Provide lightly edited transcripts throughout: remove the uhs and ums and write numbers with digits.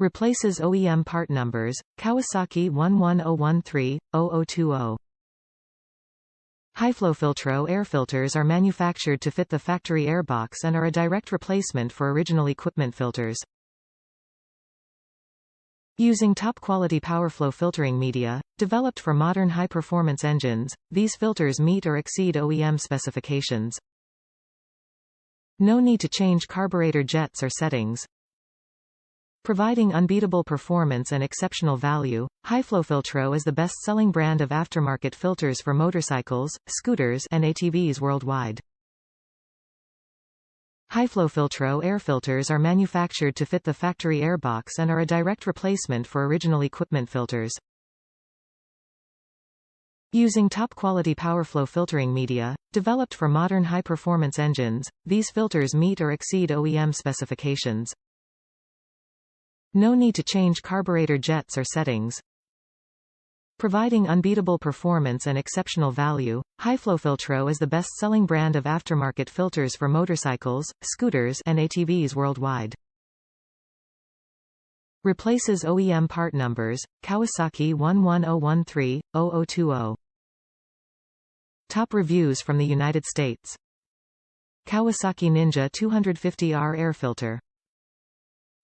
Replaces OEM part numbers, Kawasaki 11013-0020. Hiflofiltro air filters are manufactured to fit the factory airbox and are a direct replacement for original equipment filters. Using top-quality powerflow filtering media, developed for modern high-performance engines, these filters meet or exceed OEM specifications. No need to change carburetor jets or settings. Providing unbeatable performance and exceptional value, Hiflofiltro is the best-selling brand of aftermarket filters for motorcycles, scooters, and ATVs worldwide. Hiflofiltro air filters are manufactured to fit the factory airbox and are a direct replacement for original equipment filters. Using top-quality powerflow filtering media, developed for modern high-performance engines, these filters meet or exceed OEM specifications. No need to change carburetor jets or settings. Providing unbeatable performance and exceptional value, Hiflofiltro is the best-selling brand of aftermarket filters for motorcycles, scooters, and ATVs worldwide. Replaces OEM part numbers, Kawasaki 11013-0020. Top reviews from the United States. Kawasaki Ninja 250R air filter.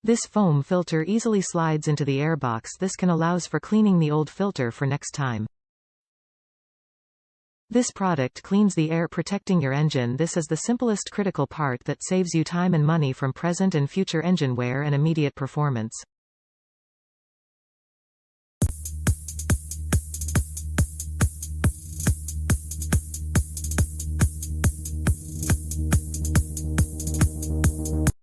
This foam filter easily slides into the airbox. This can allows for cleaning the old filter for next time. This product cleans the air protecting your engine. This is the simplest critical part that saves you time and money from present and future engine wear and immediate performance.